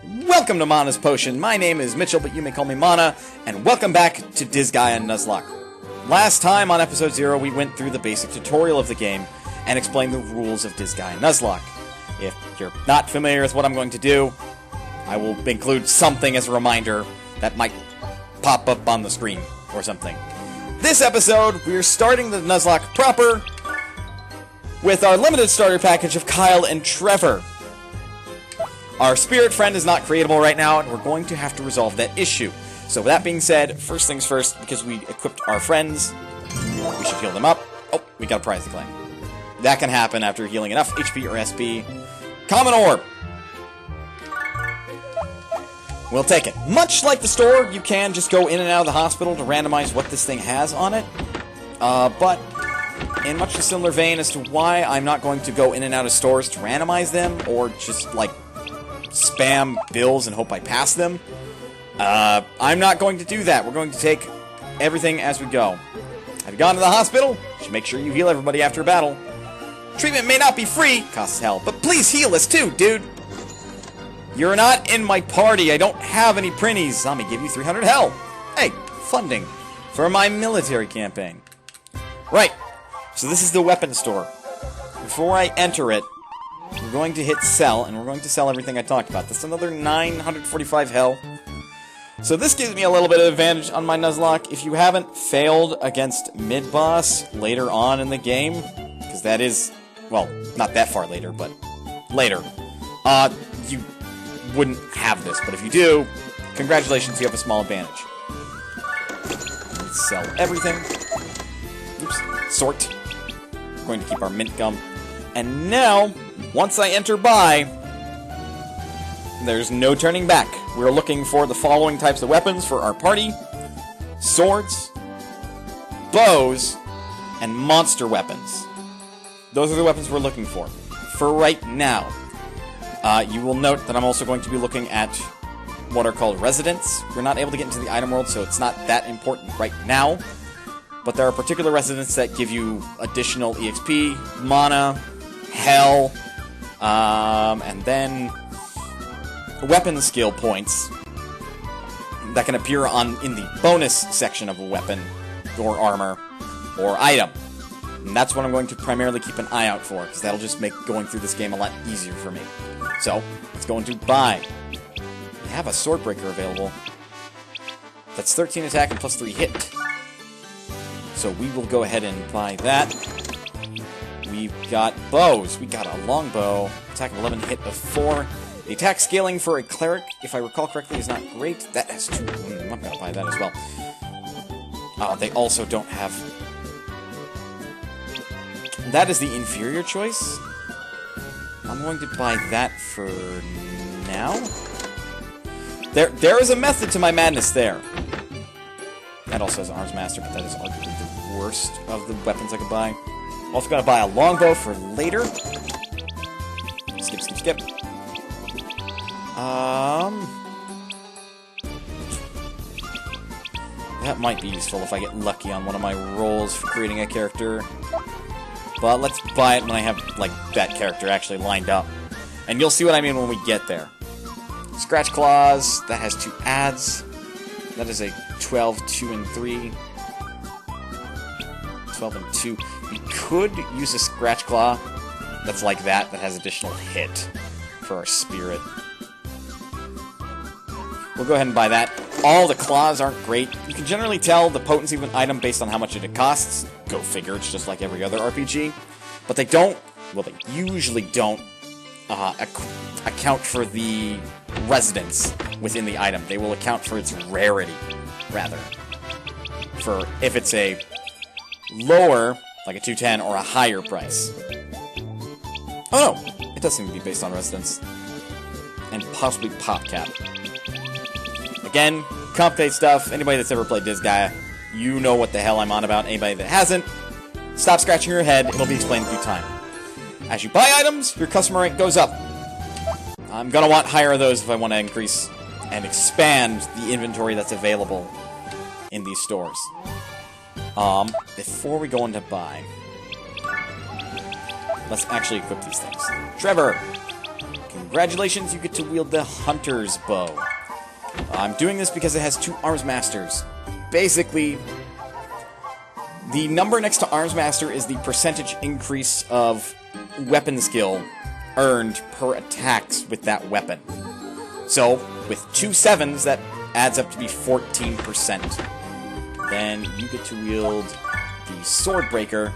Welcome to Mana's Potion. My name is Mitchell, but you may call me Mana, and welcome back to Disgaea Nuzlocke. Last time on episode 0, we went through the basic tutorial of the game and explained the rules of Disgaea Nuzlocke. If you're not familiar with what I'm going to do, I will include something as a reminder that might pop up on the screen or something. This episode, we're starting the Nuzlocke proper with our limited starter package of Kyle and Trevor. Our spirit friend is not creatable right now, and we're going to have to resolve that issue. So with that being said, first things first, because we equipped our friends, we should heal them up. Oh, we got a prize to claim. That can happen after healing enough HP or SP. Common Orb. We'll take it. Much like the store, you can just go in and out of the hospital to randomize what this thing has on it. But in much a similar vein as to why I'm not going to go in and out of stores to randomize them, or just, like, spam bills and hope I pass them. I'm not going to do that. We're going to take everything as we go. Have you gone to the hospital? Should make sure you heal everybody after a battle. Treatment may not be free, costs hell, but please heal us too, dude. You're not in my party. I don't have any printies. Let me give you 300 hell. Hey, funding for my military campaign. Right, so this is the weapon store. Before I enter it, we're going to hit sell, and we're going to sell everything I talked about. That's another 945 hell. So this gives me a little bit of advantage on my Nuzlocke. If you haven't failed against mid-boss later on in the game, because that is, well, not that far later, but later, you wouldn't have this. But if you do, congratulations, you have a small advantage. Let's sell everything. Oops, sort. We're going to keep our mint gum. And now, once I enter buy, there's no turning back. We're looking for the following types of weapons for our party: swords, bows, and monster weapons. Those are the weapons we're looking for right now. You will note that I'm also going to be looking at what are called residents. We're not able to get into the item world, so it's not that important right now. But there are particular residents that give you additional EXP, mana, hell, and then weapon skill points that can appear in the bonus section of a weapon or armor or item. And that's what I'm going to primarily keep an eye out for, because that'll just make going through this game a lot easier for me. So, let's go into buy. We have a Swordbreaker available. That's 13 attack and plus 3 hit. So we will go ahead and buy that. We've got bows. We got a longbow. Attack of 11, hit of 4. The attack scaling for a cleric, if I recall correctly, is not great. That has 2. I'm going to buy that as well. They also don't have... That is the inferior choice. I'm going to buy that for now. There is a method to my madness there. That also has Arms Master, but that is arguably the worst of the weapons I could buy. Also going to buy a longbow for later. Skip. That might be useful if I get lucky on one of my rolls for creating a character. But let's buy it when I have, like, that character actually lined up. And you'll see what I mean when we get there. Scratch Claws, that has 2 adds. That is a 12, 2, and 3. 12 and 2. We could use a Scratch Claw that's like that has additional hit for our spirit. We'll go ahead and buy that. All the claws aren't great. You can generally tell the potency of an item based on how much it costs. Go figure, it's just like every other RPG. But they don't, well, they usually don't account for the residence within the item. They will account for its rarity, rather. For if it's a lower, like a 210, or a higher price. Oh no, it does seem to be based on residence. And possibly pop cap. Again, complicate stuff. Anybody that's ever played Disgaea, you know what the hell I'm on about. Anybody that hasn't, stop scratching your head. It'll be explained in due time. As you buy items, your customer rank goes up. I'm gonna want higher of those if I want to increase and expand the inventory that's available in these stores. Before we go into buy, let's actually equip these things. Trevor can Congratulations, you get to wield the Hunter's Bow. I'm doing this because it has 2 Arms Masters. Basically, the number next to Arms Master is the percentage increase of weapon skill earned per attacks with that weapon. So, with 2 7s, that adds up to be 14%. Then you get to wield the Sword Breaker.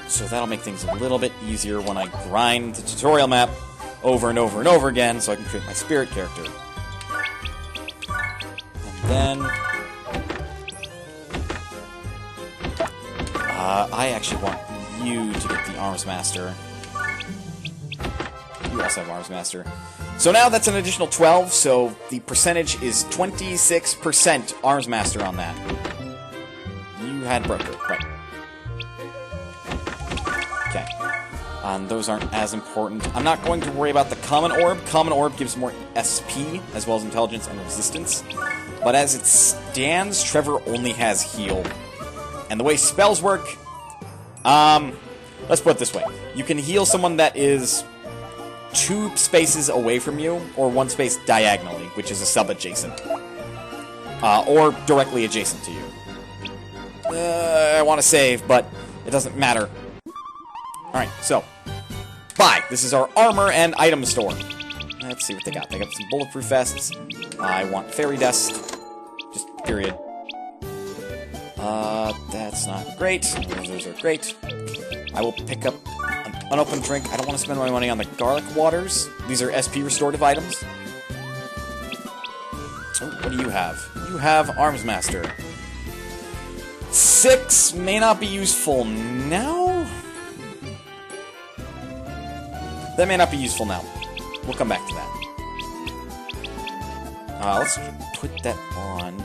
So that'll make things a little bit easier when I grind the tutorial map over and over and over again so I can create my spirit character. And then I actually want you to get the Arms Master. You also have Arms Master. So now that's an additional 12, so the percentage is 26% Arms Master on that. You had Broker, right. Okay. Those aren't as important. I'm not going to worry about the Common Orb. Common Orb gives more SP, as well as Intelligence and Resistance. But as it stands, Trevor only has Heal. And the way spells work, let's put it this way. You can heal someone that is 2 spaces away from you, or 1 space diagonally, which is a sub-adjacent. Or directly adjacent to you. I want to save, but it doesn't matter. Alright, so, buy. This is our armor and item store. Let's see what they got. They got some bulletproof vests. I want fairy dust. Just period. That's not great. Those are great. I will pick up an unopened drink. I don't want to spend my money on the garlic waters. These are SP restorative items. Oh, what do you have? You have Arms Master. 6 may not be useful now? That may not be useful now. We'll come back to that. Let's put that on.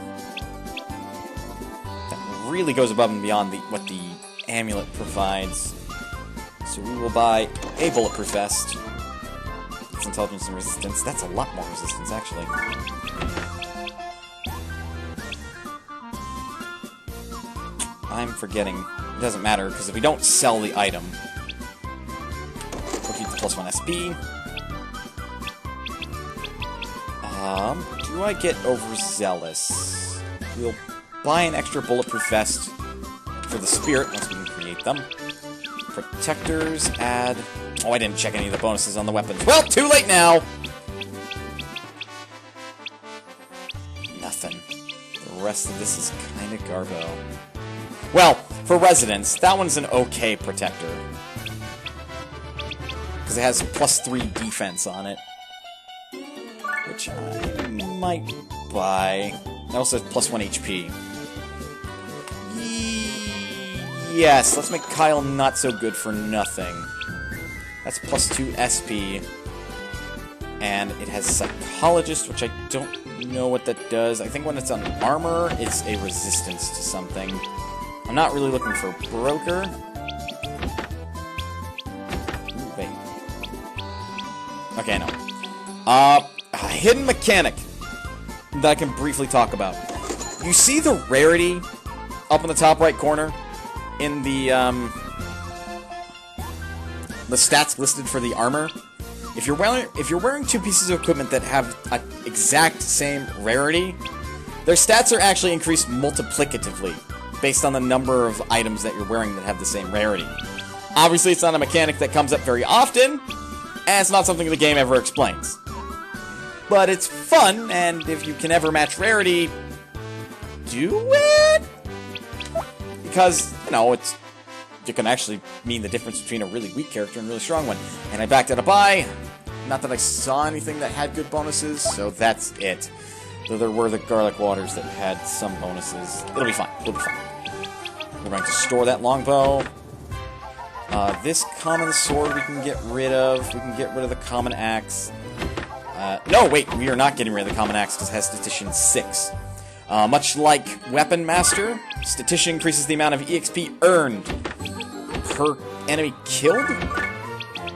That really goes above and beyond what the amulet provides. So we will buy a bulletproof vest. It's intelligence and resistance. That's a lot more resistance, actually. I'm forgetting. It doesn't matter, because if we don't sell the item, we'll keep the +1 SP. Do I get overzealous? We'll buy an extra bulletproof vest for the spirit once we can create them. Protectors, add... Oh, I didn't check any of the bonuses on the weapons. Well, too late now! Nothing. The rest of this is kinda garbo. Well, for residents, that one's an okay protector. Because it has +3 defense on it. Which I might buy. It also has +1 HP. Yes, let's make Kyle not so good for nothing. That's +2 SP. And it has Psychologist, which I don't know what that does. I think when it's on armor, it's a resistance to something. I'm not really looking for Broker. Ooh, wait. Okay, no. A hidden mechanic that I can briefly talk about. You see the rarity up in the top right corner in the stats listed for the armor? If you're wearing 2 pieces of equipment that have an exact same rarity, their stats are actually increased multiplicatively based on the number of items that you're wearing that have the same rarity. Obviously, it's not a mechanic that comes up very often, and it's not something the game ever explains. But it's fun, and if you can ever match rarity, do it! Because, you know, it can actually mean the difference between a really weak character and a really strong one. And I backed out a buy. Not that I saw anything that had good bonuses, so that's it. Though there were the garlic waters that had some bonuses. It'll be fine. It'll be fine. We're going to store that longbow. This common sword we can get rid of. We can get rid of the common axe. No, wait, we are not getting rid of the common axe because it has Statistician 6. Much like Weapon Master, Statistician increases the amount of EXP earned per enemy killed.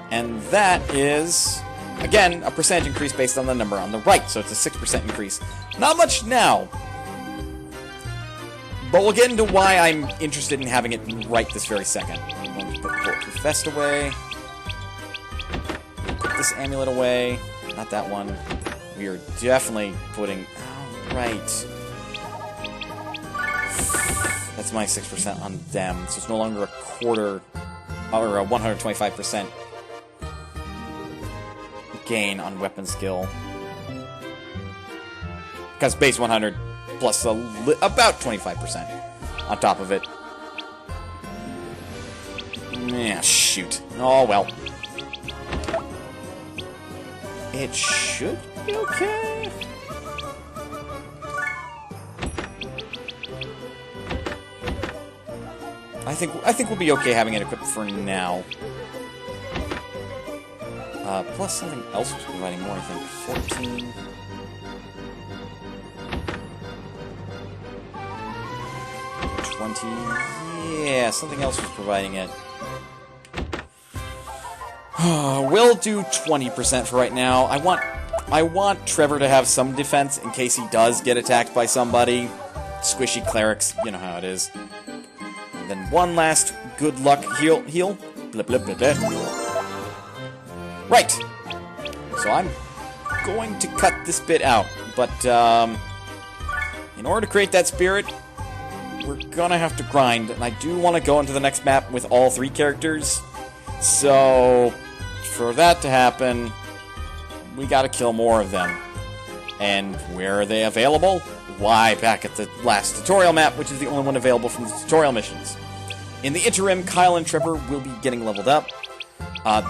And that is, again, a percentage increase based on the number on the right, so it's a 6% increase. Not much now, but we'll get into why I'm interested in having it right this very second. I'm going to put Bulletproof Vest away. this amulet away. Not that one. We are definitely putting... Oh, right. That's my 6% on them, so it's no longer a quarter, or a 125% gain on weapon skill. Because base 100 plus about 25% on top of it. Yeah, shoot. Oh, well. It should be okay. I think we'll be okay having it equipped for now. Plus something else was providing more, I think. 14. Yeah, something else was providing it. We'll do 20% for right now. I want Trevor to have some defense in case he does get attacked by somebody. Squishy clerics, you know how it is. And then one last good luck heal. Blip, blip, blip, blip. Right. So I'm going to cut this bit out, but in order to create that spirit, we're gonna have to grind, and I do want to go into the next map with all 3 characters. So for that to happen, we gotta kill more of them. And where are they available? Why, back at the last tutorial map, which is the only one available from the tutorial missions. In the interim, Kyle and Trevor will be getting leveled up.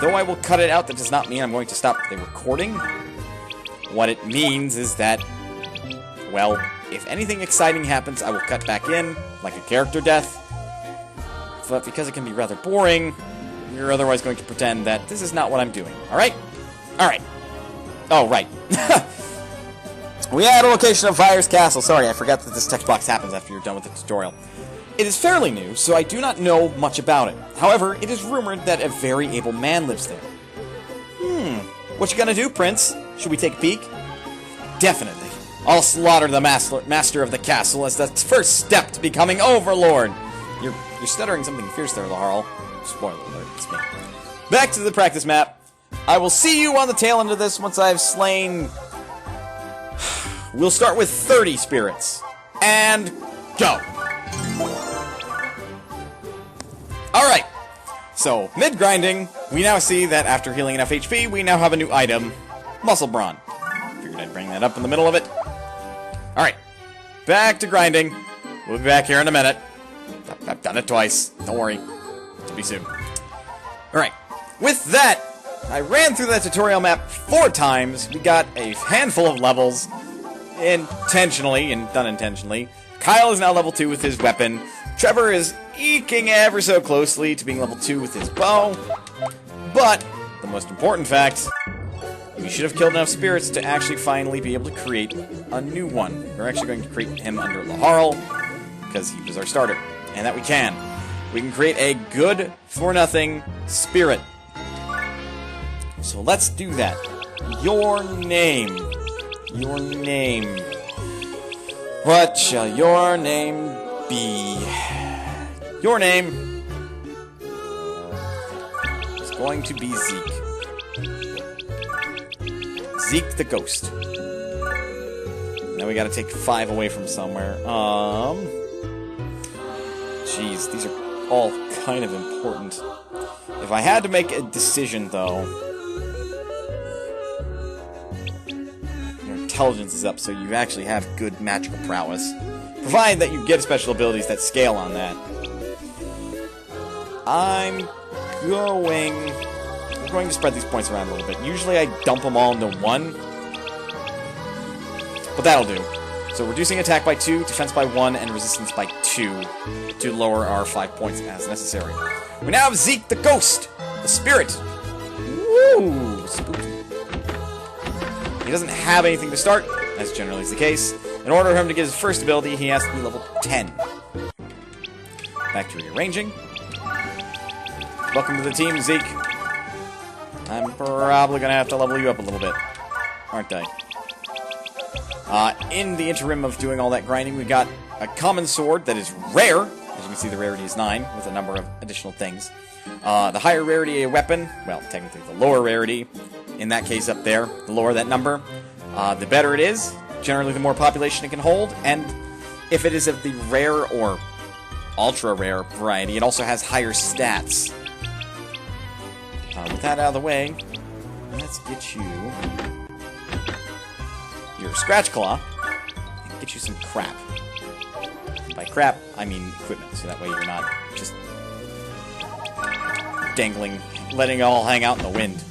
Though I will cut it out, that does not mean I'm going to stop the recording. What it means is that, well, if anything exciting happens, I will cut back in, like a character death. But because it can be rather boring, we're otherwise going to pretend that this is not what I'm doing. Alright? Alright. Oh, right. We had a location of Fire's Castle. Sorry, I forgot that this text box happens after you're done with the tutorial. It is fairly new, so I do not know much about it. However, it is rumored that a very able man lives there. What you gonna do, Prince? Should we take a peek? Definitely. I'll slaughter the master of the castle as the first step to becoming Overlord. You're stuttering something fierce there, Laharl. Spoiler alert, it's me. Back to the practice map. I will see you on the tail end of this once I've slain... We'll start with 30 spirits. And go! Alright, so mid-grinding, we now see that after healing enough HP, we now have a new item, Muscle Brawn. Figured I'd bring that up in the middle of it. Alright, back to grinding. We'll be back here in a minute. I've done it twice, don't worry. To be soon. Alright, with that, I ran through that tutorial map 4 times. We got a handful of levels, intentionally and unintentionally. Kyle is now level 2 with his weapon. Trevor is eking ever so closely to being level 2 with his bow. But, the most important fact, we should have killed enough spirits to actually finally be able to create a new one. We're actually going to create him under Laharl, because he was our starter. And that we can. We can create a good-for-nothing spirit. So let's do that. Your name. Your name. What shall your name be? Your name is going to be Zeke. Zeke the Ghost. Now we gotta take 5 away from somewhere. Jeez, these are all kind of important. If I had to make a decision, though... Your intelligence is up, so you actually have good magical prowess. Provided that you get special abilities that scale on that. I'm going to spread these points around a little bit. Usually I dump them all into 1. But that'll do. So reducing attack by 2, defense by 1, and resistance by 2 to lower our 5 points as necessary. We now have Zeke the Ghost, the Spirit. Woo! Spooky. He doesn't have anything to start, as generally is the case. In order for him to get his first ability, he has to be level 10. Back to rearranging. Welcome to the team, Zeke. I'm probably going to have to level you up a little bit, aren't I? In the interim of doing all that grinding, we got a common sword that is rare. As you can see, the rarity is 9, with a number of additional things. The higher rarity a weapon, well, technically the lower rarity, in that case up there, the lower that number, the better it is. Generally, the more population it can hold, and if it is of the rare or ultra-rare variety, it also has higher stats. With that out of the way, let's get you your Scratch Claw and get you some crap. By crap, I mean equipment, so that way you're not just dangling, letting it all hang out in the wind.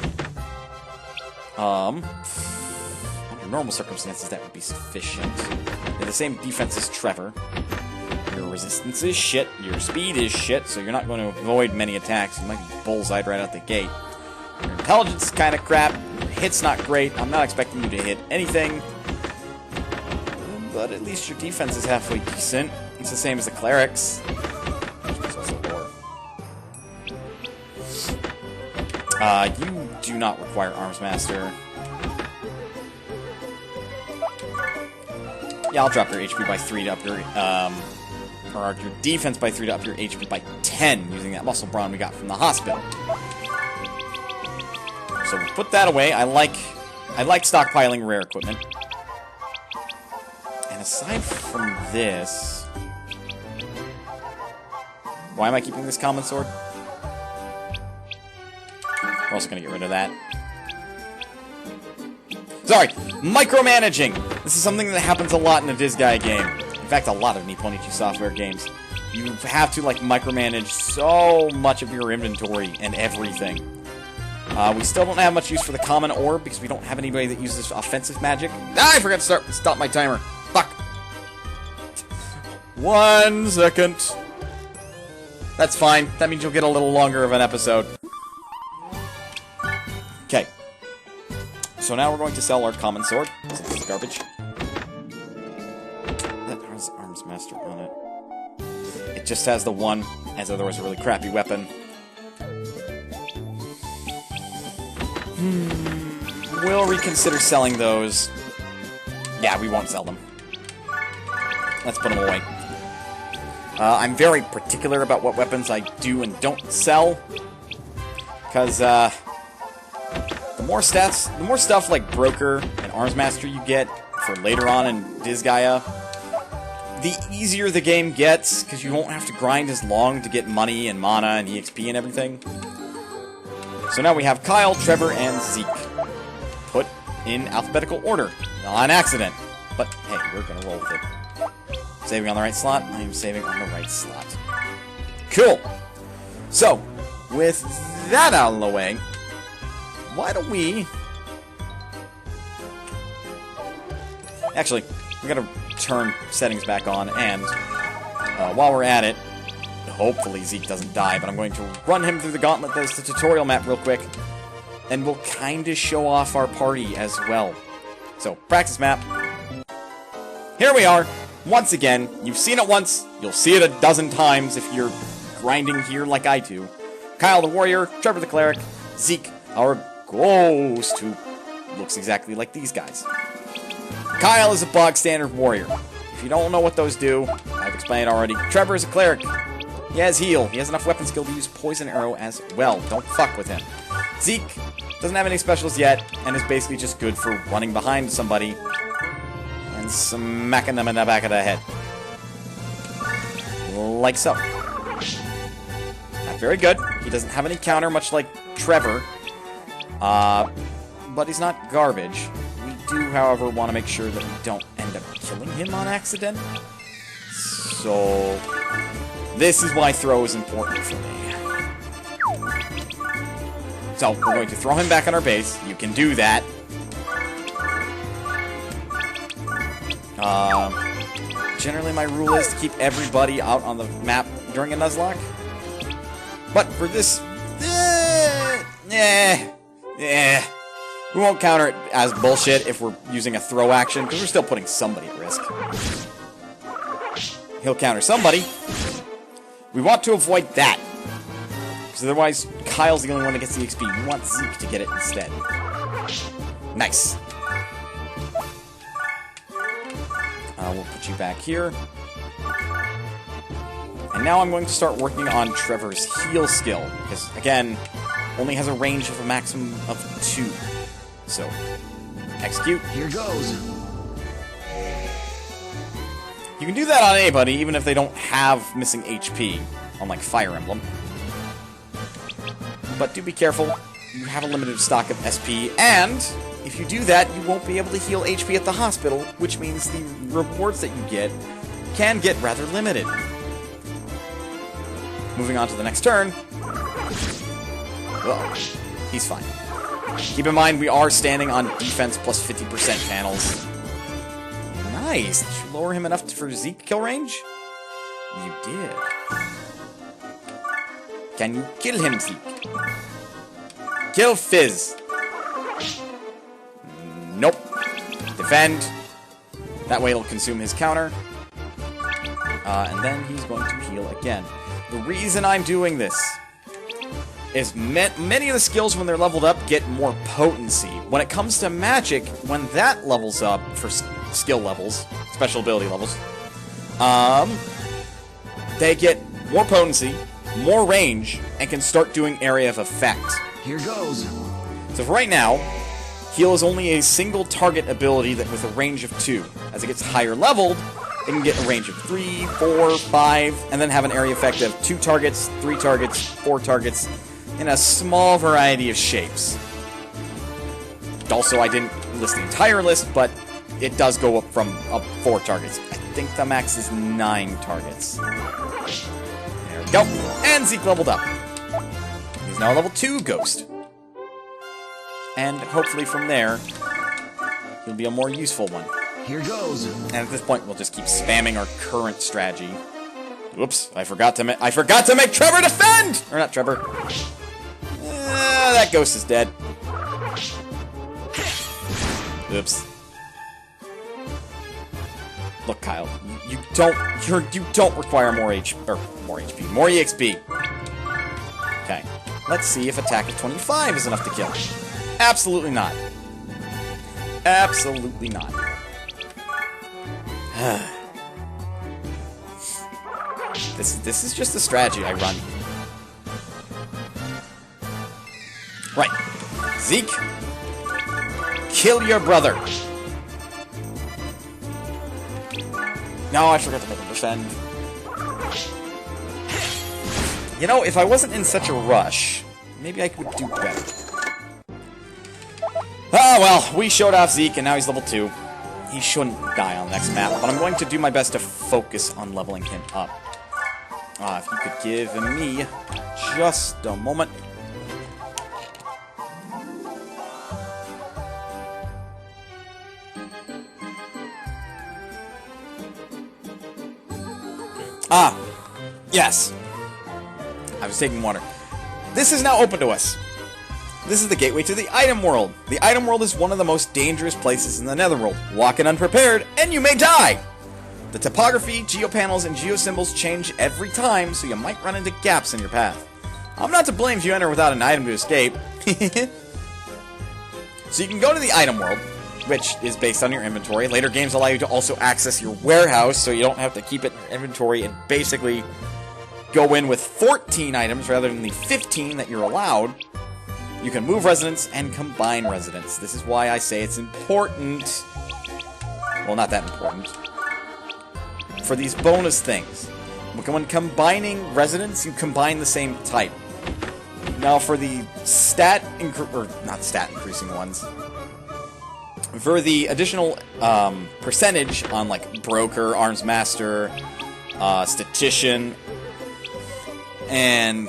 Under normal circumstances, that would be sufficient. You have the same defense as Trevor. Your resistance is shit, your speed is shit, so you're not going to avoid many attacks. You might be bullseyed right out the gate. Your intelligence is kind of crap, your hit's not great, I'm not expecting you to hit anything. But at least your defense is halfway decent. It's the same as the clerics. You do not require Arms Master. Yeah, I'll drop your HP by 3 to up your, or your defense by 3 to up your HP by 10 using that muscle brawn we got from the hospital. So we'll put that away. I like stockpiling rare equipment. And aside from this, why am I keeping this common sword? We're also going to get rid of that. Sorry, micromanaging! This is something that happens a lot in a Disgaea game. In fact, a lot of Nipponichi software games. You have to, like, micromanage so much of your inventory and everything. We still don't have much use for the common orb because we don't have anybody that uses offensive magic. Ah, I forgot to stop my timer. Fuck. 1 second. That's fine. That means you'll get a little longer of an episode. Okay. So now we're going to sell our common sword. This is garbage. That has Arms Master on it. It just has the 1, as otherwise a really crappy weapon. We'll reconsider selling those. Yeah, we won't sell them. Let's put them away. I'm very particular about what weapons I do and don't sell. Because, the more stuff like Broker and Arms Master you get for later on in Disgaea, the easier the game gets, because you won't have to grind as long to get money and mana and EXP and everything. So now we have Kyle, Trevor, and Zeke. Put in alphabetical order. On accident. But, hey, we're gonna roll with it. Saving on the right slot? I am saving on the right slot. Cool! So, with that out of the way, why don't we... Actually, we gotta turn settings back on, and while we're at it, hopefully Zeke doesn't die, but I'm going to run him through the gauntlet that's the tutorial map real quick, and we'll kinda show off our party as well. So, practice map. Here we are! Once again, you've seen it once, you'll see it a dozen times if you're grinding here like I do. Kyle the warrior, Trevor the cleric, Zeke, our ghost, who looks exactly like these guys. Kyle is a bog standard warrior. If you don't know what those do, I've explained already. Trevor is a cleric. He has heal. He has enough weapon skill to use poison arrow as well. Don't fuck with him. Zeke doesn't have any specials yet, and is basically just good for running behind somebody and smacking them in the back of the head. Like so. Not very good. He doesn't have any counter, much like Trevor. But he's not garbage. We do, however, want to make sure that we don't end up killing him on accident. So, this is why throw is important for me. So, we're going to throw him back on our base. You can do that. Generally, my rule is to keep everybody out on the map during a Nuzlocke. But for this... we won't counter it as bullshit if we're using a throw action, because we're still putting somebody at risk. He'll counter somebody. We want to avoid that. Because otherwise, Kyle's the only one that gets the XP. We want Zeke to get it instead. Nice. We'll put you back here. And now I'm going to start working on Trevor's heal skill. Because, again, only has a range of a maximum of 2. So, execute. Here goes. You can do that on anybody, even if they don't have missing HP, unlike Fire Emblem. But do be careful. You have a limited stock of SP, and if you do that, you won't be able to heal HP at the hospital, which means the rewards that you get can get rather limited. Moving on to the next turn. Well, he's fine. Keep in mind, we are standing on defense plus 50% panels. Nice! Did you lower him enough for Zeke kill range? You did. Can you kill him, Zeke? Kill Fizz! Nope. Defend. That way it'll consume his counter. And then he's going to heal again. The reason I'm doing this is many of the skills, when they're leveled up, get more potency. When it comes to magic, when that levels up for skill levels, special ability levels, they get more potency, more range, and can start doing area of effect. Here goes. So for right now, heal is only a single target ability that with a range of 2. As it gets higher leveled, it can get a range of 3, 4, 5, and then have an area effect of 2 targets, 3 targets, 4 targets, in a small variety of shapes. Also, I didn't list the entire list, but it does go up from 4 targets. I think the max is 9 targets. There we go. And Zeke leveled up. He's now a level 2 Ghost. And hopefully from there, he'll be a more useful one. Here goes. And at this point, we'll just keep spamming our current strategy. Whoops! I forgot to make Trevor defend. Or not Trevor. That ghost is dead. Oops. Look, Kyle, you don't require more EXP. Okay. Let's see if attack of 25 is enough to kill. Absolutely not. Absolutely not. This is just a strategy I run. Right. Zeke, kill your brother. No, I forgot to make him defend. You know, if I wasn't in such a rush, maybe I could do better. Oh, well, we showed off Zeke, and now he's level 2. He shouldn't die on the next map, but I'm going to do my best to focus on leveling him up. If you could give me just a moment. Yes. I was taking water. This is now open to us. This is the gateway to the item world. The item world is one of the most dangerous places in the netherworld. Walk in unprepared, and you may die! The topography, geopanels, and geosymbols change every time, so you might run into gaps in your path. I'm not to blame if you enter without an item to escape. So you can go to the item world, which is based on your inventory. Later games allow you to also access your warehouse, so you don't have to keep it in your inventory and basically go in with 14 items rather than the 15 that you're allowed. You can move residents and combine residents. This is why I say it's important. Well, not that important. For these bonus things. When combining residents, you combine the same type. Now, for the not stat increasing ones. For the additional percentage on, like, Broker, Arms Master, Statistician, and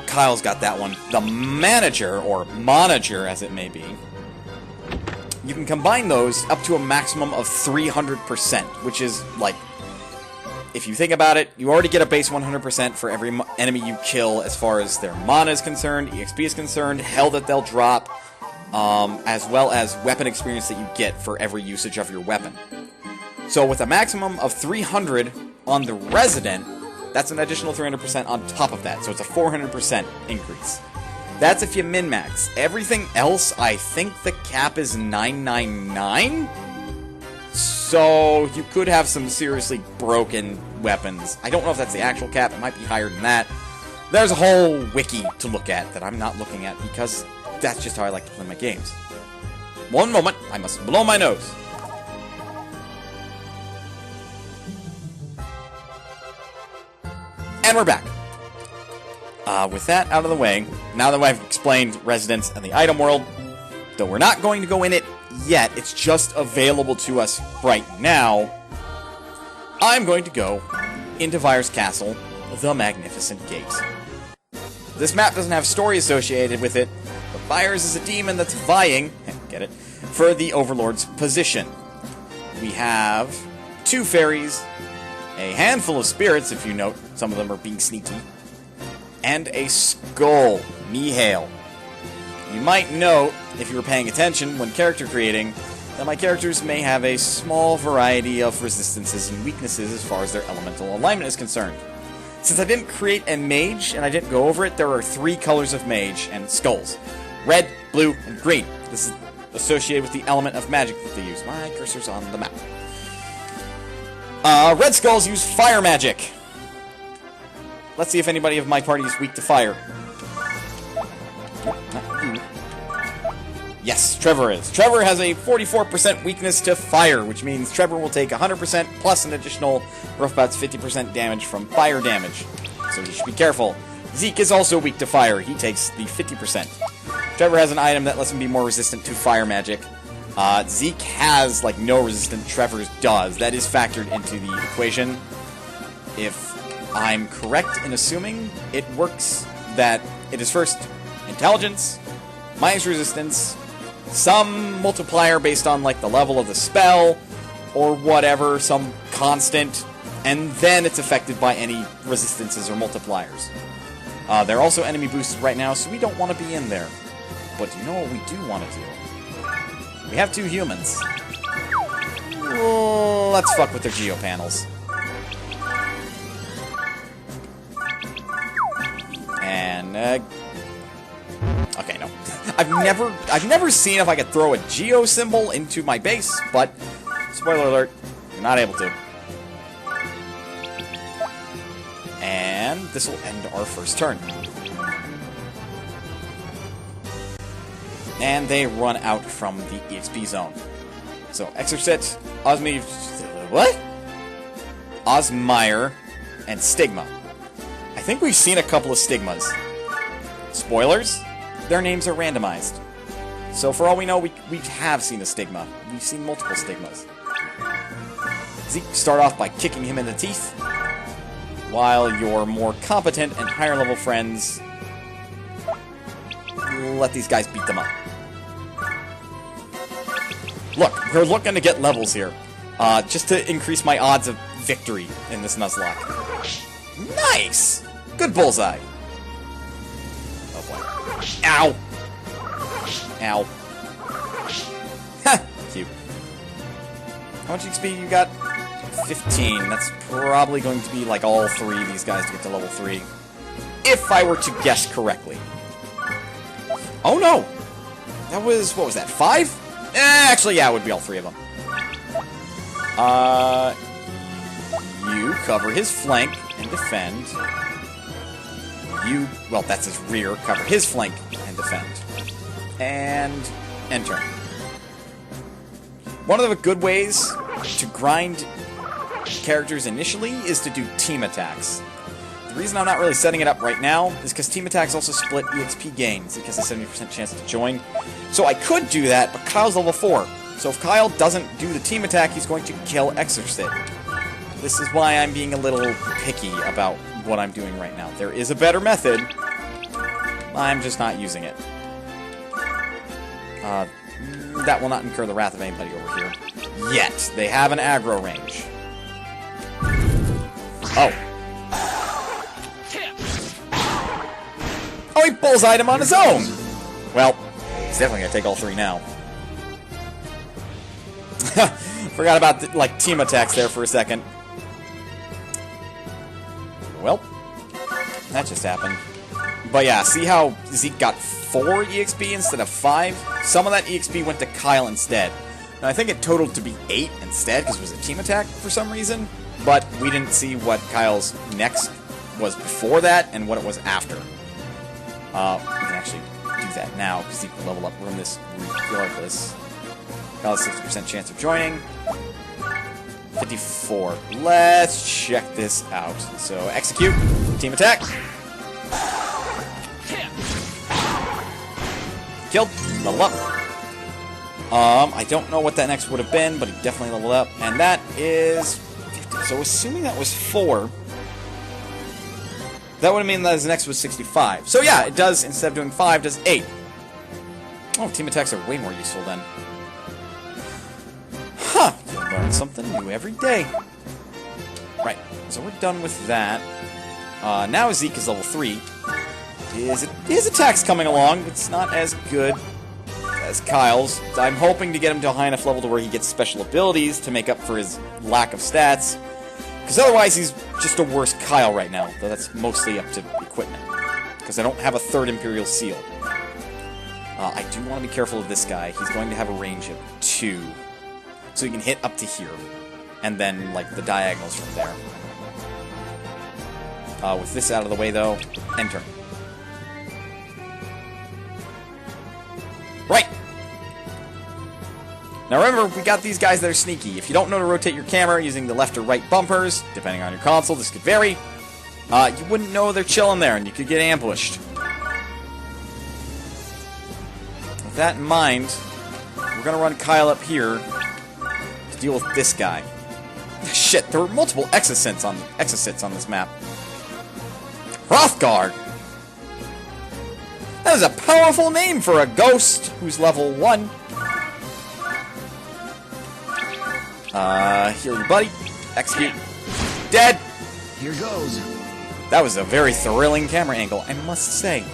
Kyle's got that one. The Manager, or Monager as it may be, you can combine those up to a maximum of 300%, which is, like, if you think about it, you already get a base 100% for every enemy you kill as far as their mana is concerned, EXP is concerned, health that they'll drop, as well as weapon experience that you get for every usage of your weapon. So with a maximum of 300 on the Resident, that's an additional 300% on top of that, so it's a 400% increase. That's if you min-max. Everything else, I think the cap is 999? So you could have some seriously broken weapons. I don't know if that's the actual cap, it might be higher than that. There's a whole wiki to look at that I'm not looking at because that's just how I like to play my games. One moment, I must blow my nose. And we're back. With that out of the way, now that I've explained Residence and the item world, though we're not going to go in it yet, it's just available to us right now, I'm going to go into Vyre's Castle, the Magnificent Gate. This map doesn't have story associated with it, but Vyre's is a demon that's vying, get it, for the Overlord's position. We have 2 fairies, a handful of spirits, if you note, some of them are being sneaky, and a skull, Mihail. You might note, if you were paying attention when character creating, that my characters may have a small variety of resistances and weaknesses as far as their elemental alignment is concerned. Since I didn't create a mage, and I didn't go over it, there are 3 colors of mage and skulls. Red, blue, and green. This is associated with the element of magic that they use. My cursor's on the map. Red skulls use fire magic. Let's see if anybody of my party is weak to fire. Yes, Trevor is. Trevor has a 44% weakness to fire, which means Trevor will take 100% plus an additional about 50% damage from fire damage. So you should be careful. Zeke is also weak to fire. He takes the 50%. Trevor has an item that lets him be more resistant to fire magic. Zeke has, like, no resistance. Trevor's does. That is factored into the equation. If I'm correct in assuming, it works that it is first intelligence, minus resistance, some multiplier based on, like, the level of the spell, or whatever, some constant, and then it's affected by any resistances or multipliers. They're also enemy boosted right now, so we don't want to be in there. But you know what we do want to do? We have 2 humans. Let's fuck with their geopanels. And, okay, no. I've never seen if I could throw a geo symbol into my base, but, spoiler alert, you're not able to. And this will end our first turn. And they run out from the EXP zone. So, Exorcist, Osmire, and Stigma. I think we've seen a couple of Stigmas. Spoilers, their names are randomized. So for all we know, we have seen a Stigma. We've seen multiple Stigmas. Zeke, start off by kicking him in the teeth, while your more competent and higher level friends let these guys beat them up. Look, we're looking to get levels here, just to increase my odds of victory in this Nuzlocke. Nice! Good bullseye. Oh boy. Ow! Ow. Ha! Cute. How much XP you got? 15. That's probably going to be like all 3 of these guys to get to level 3. If I were to guess correctly. Oh no! That was, what was that, 5? Actually, yeah, it would be all 3 of them. You cover his flank and defend. You, well, that's his rear. Cover his flank and defend. And end turn. One of the good ways to grind characters initially is to do team attacks. The reason I'm not really setting it up right now is because team attacks also split EXP gains. It has a 70% chance to join. So I could do that, but Kyle's level 4. So if Kyle doesn't do the team attack, he's going to kill Exorcist. This is why I'm being a little picky about what I'm doing right now. There is a better method. I'm just not using it. That will not incur the wrath of anybody over here. Yet. They have an aggro range. Oh. Oh, he bullseyed him on his own! Well, he's definitely gonna take all 3 now. Forgot about the, like, team attacks there for a second. Well, that just happened. But yeah, see how Zeke got 4 EXP instead of 5? Some of that EXP went to Kyle instead. Now I think it totaled to be 8 instead, because it was a team attack for some reason. But we didn't see what Kyle's next was before that, and what it was after. We can actually do that now, because he can level up from this regardless. Got a 60% chance of joining. 54. Let's check this out. So, execute. Team attack. Killed. Level up. I don't know what that next would have been, but he definitely leveled up. And that is 50. So, assuming that was 4, that would have mean that his next was 65. So, yeah, it does, instead of doing 5, does 8. Oh, team attacks are way more useful then. Huh. You learn something new every day. Right. So, we're done with that. Now Zeke is level 3. His attack's coming along. It's not as good as Kyle's. I'm hoping to get him to a high enough level to where he gets special abilities to make up for his lack of stats. Because otherwise he's just a worse Kyle right now. Though that's mostly up to equipment. Because I don't have a 3rd Imperial Seal. I do want to be careful of this guy. He's going to have a range of 2. So he can hit up to here. And then, like, the diagonals from there. With this out of the way, though, enter. Right! Now remember, we got these guys that are sneaky. If you don't know to rotate your camera using the left or right bumpers, depending on your console, this could vary, you wouldn't know they're chilling there, and you could get ambushed. With that in mind, we're going to run Kyle up here to deal with this guy. Shit, there were multiple exosits on this map. Hrothgar! That is a powerful name for a ghost who's level 1. Heal your buddy. Execute. Dead! Here goes. That was a very thrilling camera angle, I must say.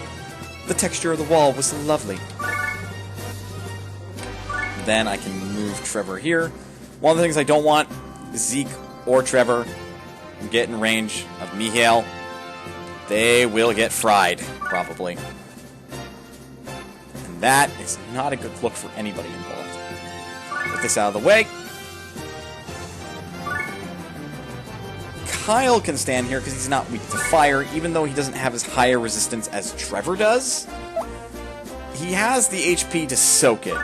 The texture of the wall was lovely. Then I can move Trevor here. One of the things I don't want is Zeke or Trevor get in range of Mihail. They will get fried, probably. And that is not a good look for anybody involved. Get this out of the way. Kyle can stand here because he's not weak to fire, even though he doesn't have as high a resistance as Trevor does. He has the HP to soak it.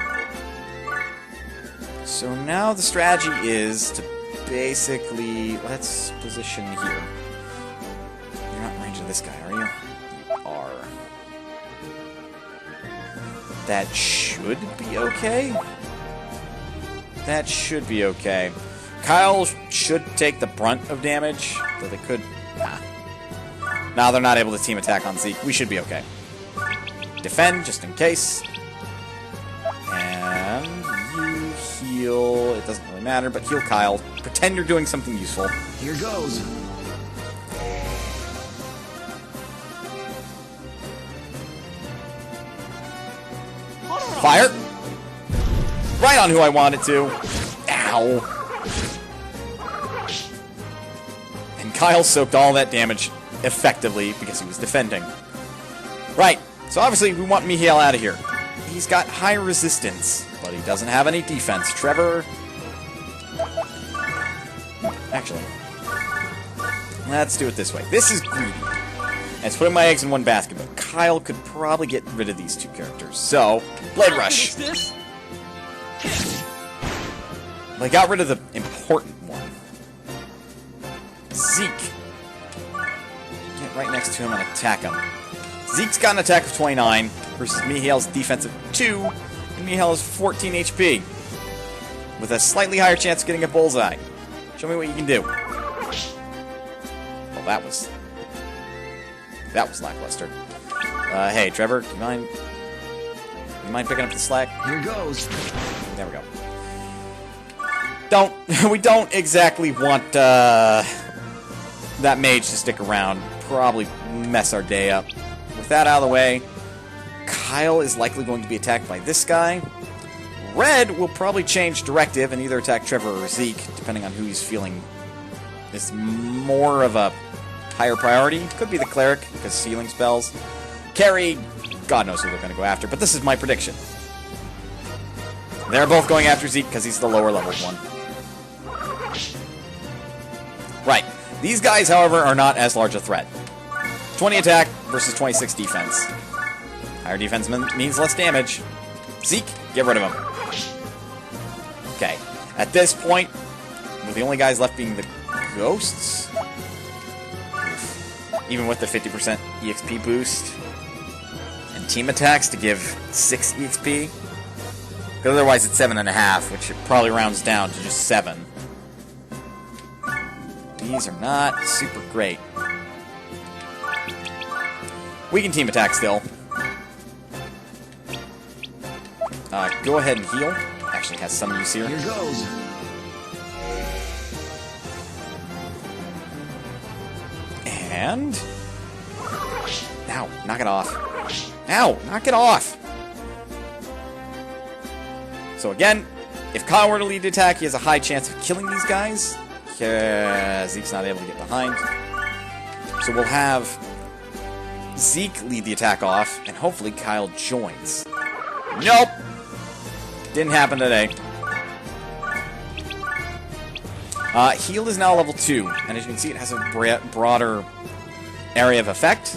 So now the strategy is to basically... Let's position here. You're not in range of this guy, are you? You are. That should be okay. That should be okay. Kyle should take the brunt of damage, though they could... Nah. Now they're not able to team attack on Zeke. We should be okay. Defend, just in case. And you heal... It doesn't really matter, but heal Kyle. Pretend you're doing something useful. Here goes. Fire! Right on who I wanted to. Ow. And Kyle soaked all that damage effectively because he was defending. Right. So obviously we want Mihail out of here. He's got high resistance, but he doesn't have any defense. Trevor... Actually, let's do it this way. This is greedy. And it's putting my eggs in one basket, but Kyle could probably get rid of these two characters. So, Blade Rush. I got rid of the important one. Zeke. Get right next to him and attack him. Zeke's got an attack of 29 versus Mihail's defense of 2, and Mihail has 14 HP. With a slightly higher chance of getting a bullseye. Show me what you can do. Well, that was lackluster. Hey, Trevor, do you mind picking up the slack? Here goes. There we go. We don't exactly want that mage to stick around. Probably mess our day up. With that out of the way, Kyle is likely going to be attacked by this guy. Red will probably change directive and either attack Trevor or Zeke, depending on who he's feeling is more of a higher priority. Could be the cleric, because sealing spells. Carry, God knows who they're going to go after, but this is my prediction. They're both going after Zeke because he's the lower level one. Right. These guys, however, are not as large a threat. 20 attack versus 26 defense. Higher defense means less damage. Zeke, get rid of him. Okay. At this point, with the only guys left being the ghosts, even with the 50% EXP boost, and team attacks to give 6 EXP, because otherwise it's 7.5, which it probably rounds down to just 7. These are not super great. We can team attack still. Go ahead and heal. Actually has some use here. Here goes. And... Ow, knock it off. Ow, knock it off! So again, if Kyle were to lead the attack, he has a high chance of killing these guys. Zeke's not able to get behind. So we'll have Zeke lead the attack off, and hopefully Kyle joins. Nope! Didn't happen today. Heal is now level 2, and as you can see, it has a broader area of effect.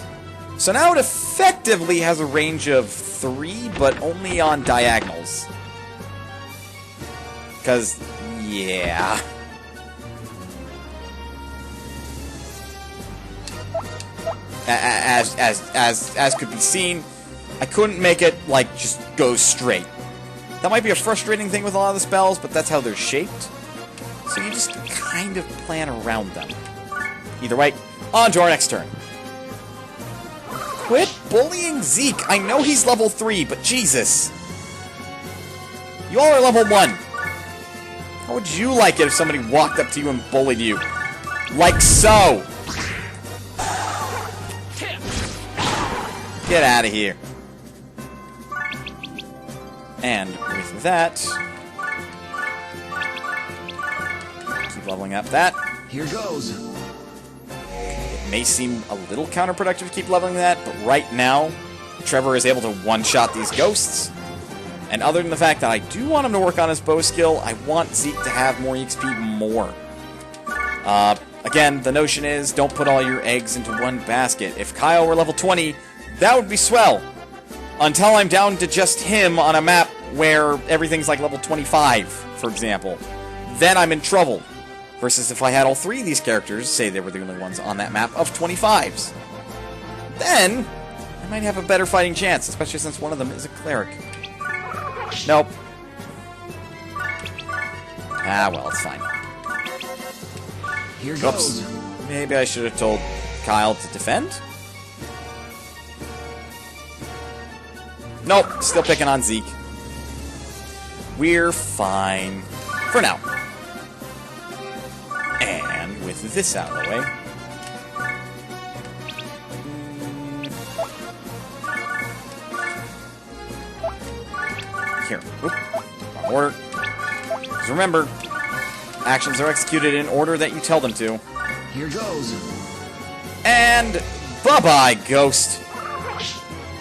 So now it effectively has a range of 3, but only on diagonals. Because, yeah. As could be seen, I couldn't make it, like, just go straight. That might be a frustrating thing with a lot of the spells, but that's how they're shaped. So you just kind of plan around them. Either way, on to our next turn. Quit bullying Zeke! I know he's level 3, but Jesus! You all are level 1. How would you like it if somebody walked up to you and bullied you? Like so! Get out of here. And with that, keep leveling up that. Here goes. It may seem a little counterproductive to keep leveling that, but right now, Trevor is able to one-shot these ghosts. And other than the fact that I do want him to work on his bow skill, I want Zeke to have more EXP more. Again, the notion is, don't put all your eggs into one basket. If Kyle were level 20, that would be swell. Until I'm down to just him on a map where everything's like level 25, for example. Then I'm in trouble. Versus if I had all 3 of these characters, say they were the only ones on that map, of 25s. Then, I might have a better fighting chance, especially since one of them is a cleric. Nope. Ah, well, it's fine. Here goes. Oops. Maybe I should have told Kyle to defend? Nope, still picking on Zeke. We're fine. For now. And with this out of the way... Here. Oop. Wrong order. Just remember, actions are executed in order that you tell them to. Here goes. And bye-bye, Ghost.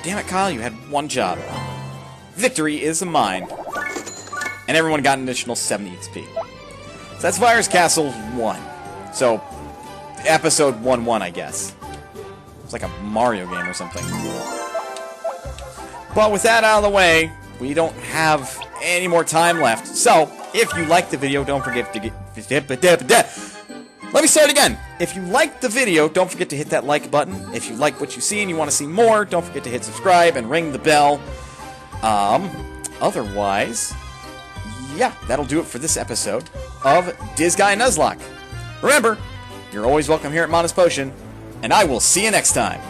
Damn it, Kyle, you had one job. Victory is mine. And everyone got an additional 70 XP. So that's Virus Castle 1. So, episode 1-1, I guess. It's like a Mario game or something. But with that out of the way, we don't have any more time left. So, if you liked the video, don't forget to Let me start again. If you liked the video, don't forget to hit that like button. If you like what you see and you want to see more, don't forget to hit subscribe and ring the bell. Otherwise, yeah, that'll do it for this episode of Disgaea Nuzlocke. Remember, you're always welcome here at Modest Potion, and I will see you next time.